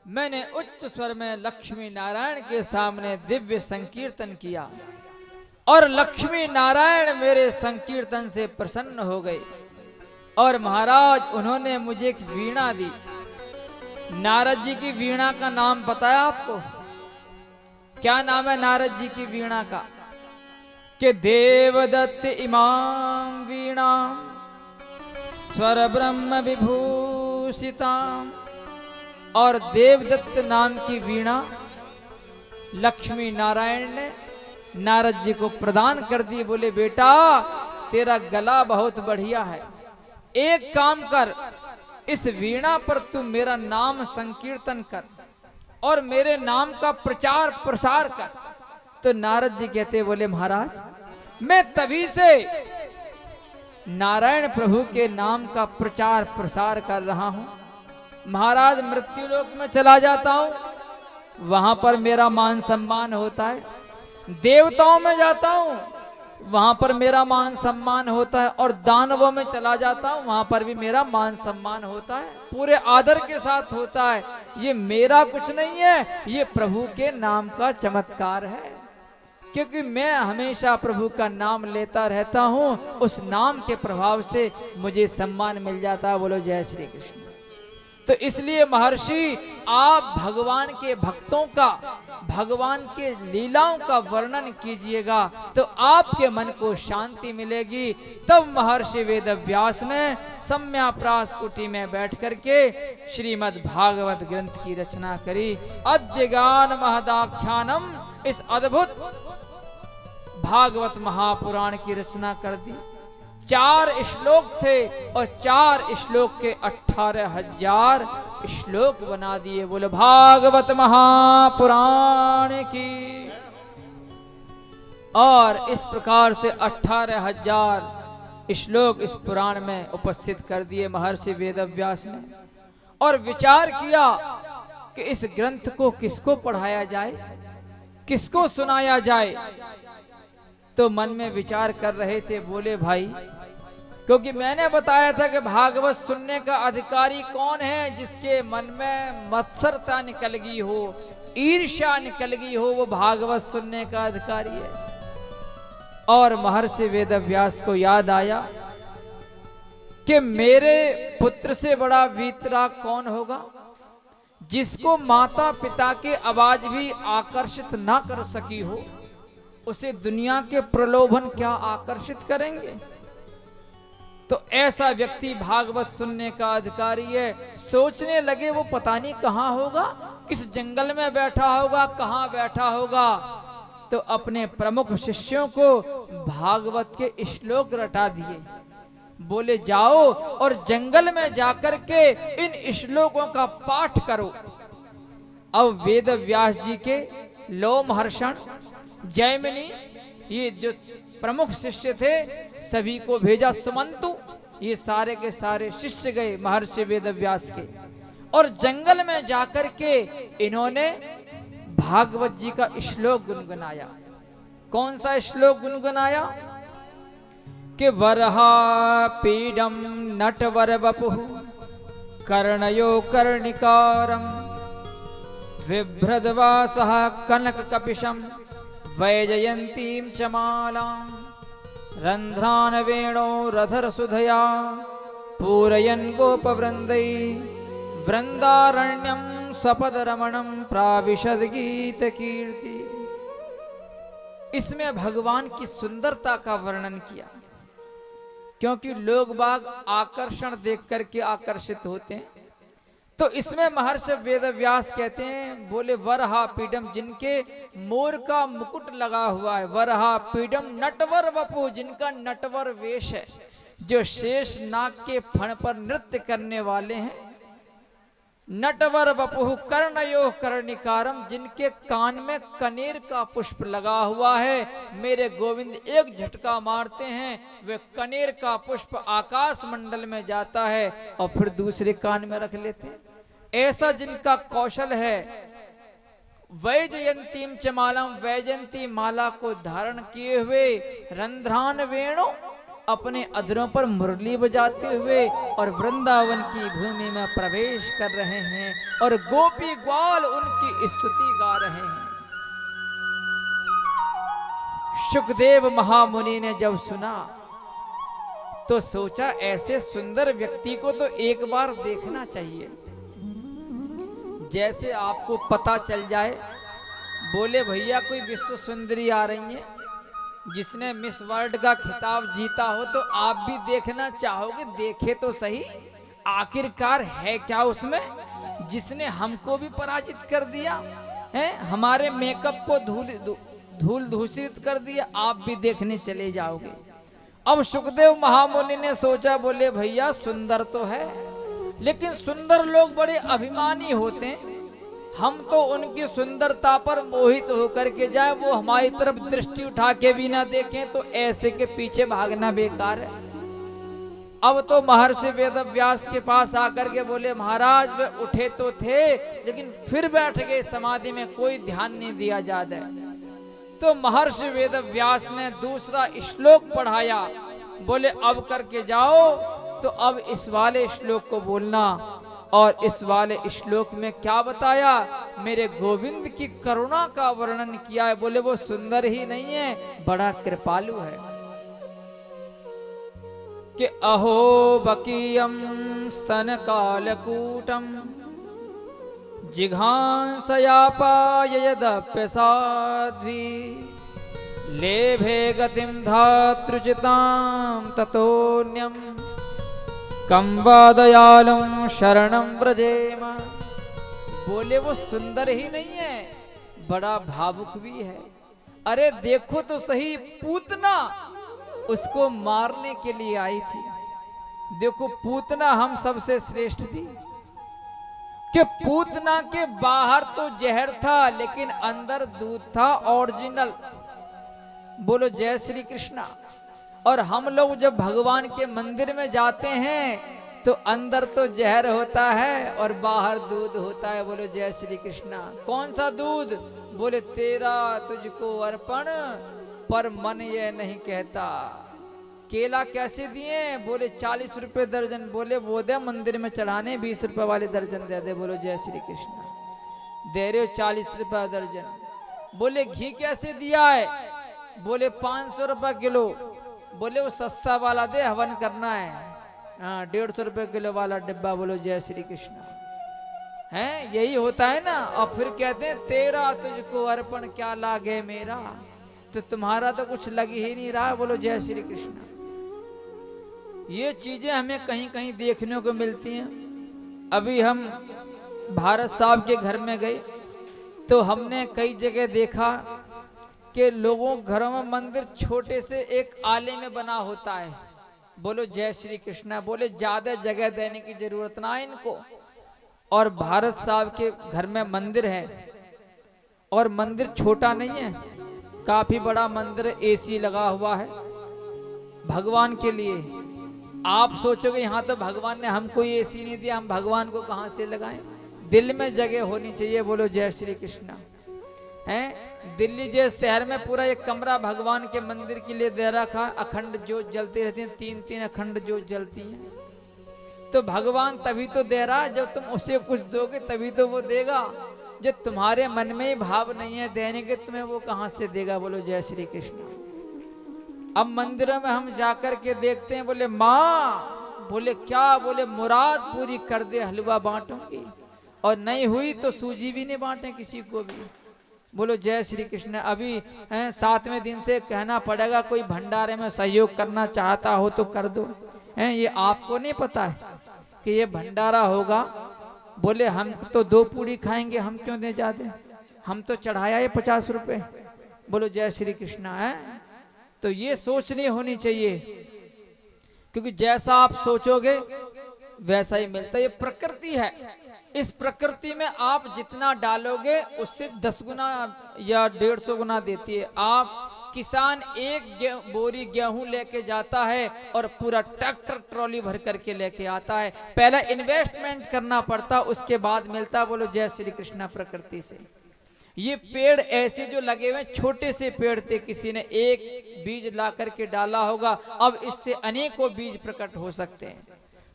मैंने उच्च स्वर में लक्ष्मी नारायण के सामने दिव्य संकीर्तन किया और लक्ष्मी नारायण मेरे संकीर्तन से प्रसन्न हो गए। और महाराज उन्होंने मुझे एक वीणा दी। नारद जी की वीणा का नाम पता है आपको? क्या नाम है नारद जी की वीणा का? कि देवदत्त इमाम वीणा स्वर ब्रह्म विभूषिता। और देवदत्त नाम की वीणा लक्ष्मी नारायण ने नारद जी को प्रदान कर दी। बोले बेटा तेरा गला बहुत बढ़िया है, एक काम कर, इस वीणा पर तू मेरा नाम संकीर्तन कर और मेरे नाम का प्रचार प्रसार कर। तो नारद जी कहते बोले महाराज मैं तभी से नारायण प्रभु के नाम का प्रचार प्रसार कर रहा हूं। महाराज मृत्यु लोक में चला जाता हूं, वहां पर मेरा मान सम्मान होता है। देवताओं में जाता हूं, वहां पर मेरा मान सम्मान होता है। और दानवों में चला जाता हूं, वहां पर भी मेरा मान सम्मान होता है, पूरे आदर के साथ होता है। ये मेरा कुछ नहीं है, ये प्रभु के नाम का चमत्कार है। क्योंकि मैं हमेशा प्रभु का नाम लेता रहता हूं, उस नाम के प्रभाव से मुझे सम्मान मिल जाता है। बोलो जय श्री कृष्ण। तो इसलिए महर्षि आप भगवान के भक्तों का, भगवान के लीलाओं का वर्णन कीजिएगा तो आपके मन को शांति मिलेगी। तब महर्षि वेदव्यास ने सम्याप्रास कुटी में बैठ करके श्रीमद् भागवत ग्रंथ की रचना करी। अद्य गान महदाख्यानम, इस अद्भुत भागवत महापुराण की रचना कर दी। 4 श्लोक थे और 4 श्लोक के 18,000 श्लोक बना दिए। बोले भागवत महापुराण की। और इस प्रकार से 18,000 श्लोक इस पुराण में उपस्थित कर दिए महर्षि वेदव्यास ने। और विचार किया कि इस ग्रंथ को किसको पढ़ाया जाए, किसको सुनाया जाए। तो मन में विचार कर रहे थे। बोले भाई, क्योंकि मैंने बताया था कि भागवत सुनने का अधिकारी कौन है, जिसके मन में मत्सरता निकल गई हो, ईर्ष्या निकल गई हो, वो भागवत सुनने का अधिकारी है। और महर्षि वेदव्यास को याद आया कि मेरे पुत्र से बड़ा वीतराग कौन होगा, जिसको माता पिता के आवाज भी आकर्षित ना कर सकी हो, उसे दुनिया के प्रलोभन क्या आकर्षित करेंगे। तो ऐसा व्यक्ति भागवत सुनने का अधिकारी है। सोचने लगे वो पता नहीं कहां होगा, किस जंगल में बैठा होगा, कहां बैठा होगा। तो अपने प्रमुख शिष्यों को भागवत के श्लोक रटा दिए। बोले जाओ और जंगल में जाकर के इन श्लोकों का पाठ करो। अब वेद व्यास जी के लोमहर्षण, जैमिनी, ये जो प्रमुख शिष्य थे, सभी को भेजा। सुमंतु, ये सारे के सारे शिष्य गए महर्षि वेदव्यास के। और जंगल में जाकर के इन्होंने भागवत जी का श्लोक गुनगुनाया। कौन सा श्लोक गुनगुनाया? कि वरहा पीडम नटवर वपुः कर्णयो कर्णिकारम बिभ्रद्वासः कनक कपिशम वैजयंतीं च मालां रंध्रान वेणो रधर सुधया पूरयन् गोपवृंदै वृंदारण्यं स्वपद रमणं प्राविशद गीत कीर्ति। इसमें भगवान की सुंदरता का वर्णन किया, क्योंकि लोग बाग आकर्षण देख करके आकर्षित होते हैं। तो इसमें महर्षि वेदव्यास कहते हैं, बोले वरहा पीडम, जिनके मोर का मुकुट लगा हुआ है, वरहा पीडम नटवर वपु, जिनका नटवर वेश है, जो शेष नाग के फण पर नृत्य करने वाले हैं। नटवर वपुः कर्णयो कर्णिकारम, जिनके कान में कनेर का पुष्प लगा हुआ है। मेरे गोविंद एक झटका मारते हैं, वे कनेर का पुष्प आकाश मंडल में जाता है और फिर दूसरे कान में रख लेते हैं। ऐसा जिनका कौशल है। वैजयंतीम च मालाम, वैजयंती माला को धारण किए हुए, रंध्रान वेणु, अपने अधरों पर मुरली बजाते हुए और वृंदावन की भूमि में प्रवेश कर रहे हैं और गोपी ग्वाल उनकी स्तुति गा रहे हैं। सुखदेव महामुनि ने जब सुना तो सोचा ऐसे सुंदर व्यक्ति को तो एक बार देखना चाहिए। जैसे आपको पता चल जाए, बोले भैया कोई विश्व सुंदरी आ रही है जिसने मिस वर्ल्ड का खिताब जीता हो, तो आप भी देखना चाहोगे, देखे तो सही आखिरकार है क्या उसमें जिसने हमको भी पराजित कर दिया है, हमारे मेकअप को धूल धूषित कर दिया, आप भी देखने चले जाओगे। अब सुखदेव महामुनि ने सोचा, बोले भैया सुंदर तो है लेकिन सुंदर लोग बड़े अभिमानी होते हैं, हम तो उनकी सुंदरता पर मोहित होकर के जाए, वो हमारी तरफ दृष्टि उठा के भी ना देखें तो ऐसे के पीछे भागना बेकार है। अब तो महर्षि वेदव्यास के पास आकर के बोले, महाराज वे उठे तो थे लेकिन फिर बैठ गए समाधि में, कोई ध्यान नहीं दिया जाता है। तो महर्षि वेदव्यास ने दूसरा श्लोक पढ़ाया, बोले अब करके जाओ, तो अब इस वाले श्लोक को बोलना। और इस वाले श्लोक में क्या बताया, मेरे गोविंद की करुणा का वर्णन किया है। बोले वो सुंदर ही नहीं है, बड़ा कृपालु है। कि अहो बकीयम स्तन कालकूटम जिघांसयापाययदप्य साध्वी लेभे गतिम धातृचितां ततोन्यम कम वादयालम शरणम व्रजेम। बोले वो सुंदर ही नहीं है, बड़ा भावुक भी है। अरे देखो तो सही, पूतना उसको मारने के लिए आई थी। देखो पूतना हम सबसे श्रेष्ठ थी कि पूतना के बाहर तो जहर था लेकिन अंदर दूध था ओरिजिनल। बोलो जय श्री कृष्णा। और हम लोग जब भगवान के मंदिर में जाते हैं तो अंदर तो जहर होता है और बाहर दूध होता है। बोलो जय श्री कृष्णा। कौन सा दूध? बोले तेरा तुझको अर्पण पर मन ये नहीं कहता। केला कैसे दिए? बोले 40 रुपए दर्जन। बोले वो दे मंदिर में चढ़ाने, 20 रुपए वाले दर्जन दे दे। बोलो जय श्री कृष्णा। दे रहे 40 रुपए दर्जन। बोले घी कैसे दिया है? बोले 500 रुपए किलो। बोले वो सस्ता वाला दे, हवन करना है। हाँ 150 रुपए किलो वाला डिब्बा। बोलो जय श्री कृष्णा। है यही होता है ना। और फिर कहते हैं तेरा तुझको अर्पण क्या लागे मेरा, तो तुम्हारा तो कुछ लग ही नहीं रहा। बोलो जय श्री कृष्णा। ये चीजें हमें कहीं कहीं देखने को मिलती हैं। अभी हम भारत साहब के घर में गए तो हमने कई जगह देखा कि लोगों घरों में मंदिर छोटे से एक आले में बना होता है। बोलो जय श्री कृष्णा। बोले ज्यादा जगह देने की जरूरत ना है इनको। और भारत साहब के घर में मंदिर है और मंदिर छोटा नहीं है, काफी बड़ा मंदिर, एसी लगा हुआ है भगवान के लिए। आप सोचोगे यहाँ तो भगवान ने हमको एसी नहीं दिया, हम भगवान को कहाँ से लगाएं? दिल में जगह होनी चाहिए। बोलो जय श्री कृष्णा। हैं दिल्ली जैसे शहर में पूरा एक कमरा भगवान के मंदिर के लिए दे रखा, अखंड ज्योत जलती रहती है, 3-3 अखंड ज्योत जलती हैं। तो भगवान तभी तो दे रहा, जब तुम उसे कुछ दोगे तभी तो वो देगा। जब तुम्हारे मन में ही भाव नहीं है देने के, तुम्हें वो कहां से देगा? बोलो जय श्री कृष्ण। अब मंदिरों में हम जाकर के देखते हैं, बोले माँ, बोले क्या? बोले मुराद पूरी कर दे, हलवा बांटूंगी, और नहीं हुई तो सूजी भी नहीं बांटे किसी को भी। बोलो जय श्री कृष्ण। अभी 7वें दिन से कहना पड़ेगा, कोई भंडारे में सहयोग करना चाहता हो तो कर दो। ये आपको नहीं पता है कि ये भंडारा होगा? बोले हम तो 2 पूड़ी खाएंगे, हम क्यों दे जाते? हम तो चढ़ाया है 50 रुपए। बोलो जय श्री कृष्ण। है तो ये सोच नहीं होनी चाहिए, क्योंकि जैसा आप सोचोगे वैसा ही मिलता है। ये प्रकृति है, इस प्रकृति में आप जितना डालोगे उससे 10 गुना या 150 गुना देती है। आप किसान एक बोरी गेहूं लेके जाता है और पूरा ट्रैक्टर ट्रॉली भर करके लेके आता है। पहला इन्वेस्टमेंट करना पड़ता, उसके बाद मिलता। बोलो जय श्री कृष्ण। प्रकृति से ये पेड़ ऐसे जो लगे हुए छोटे से पेड़ थे, किसी ने एक बीज ला करके डाला होगा, अब इससे अनेकों बीज प्रकट हो सकते हैं।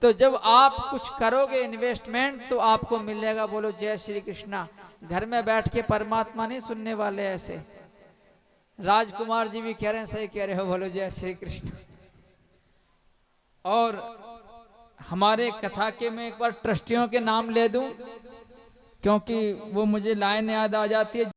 तो जब आप कुछ करोगे इन्वेस्टमेंट तो आपको मिलेगा। बोलो जय श्री कृष्णा। घर में बैठ के परमात्मा नहीं सुनने वाले ऐसे। राजकुमार जी भी कह रहे हैं, सही कह रहे हो, बोलो जय श्री कृष्ण। और हमारे कथा के में एक बार ट्रस्टियों के नाम ले दूं, क्योंकि वो मुझे लाइन याद आ जाती है।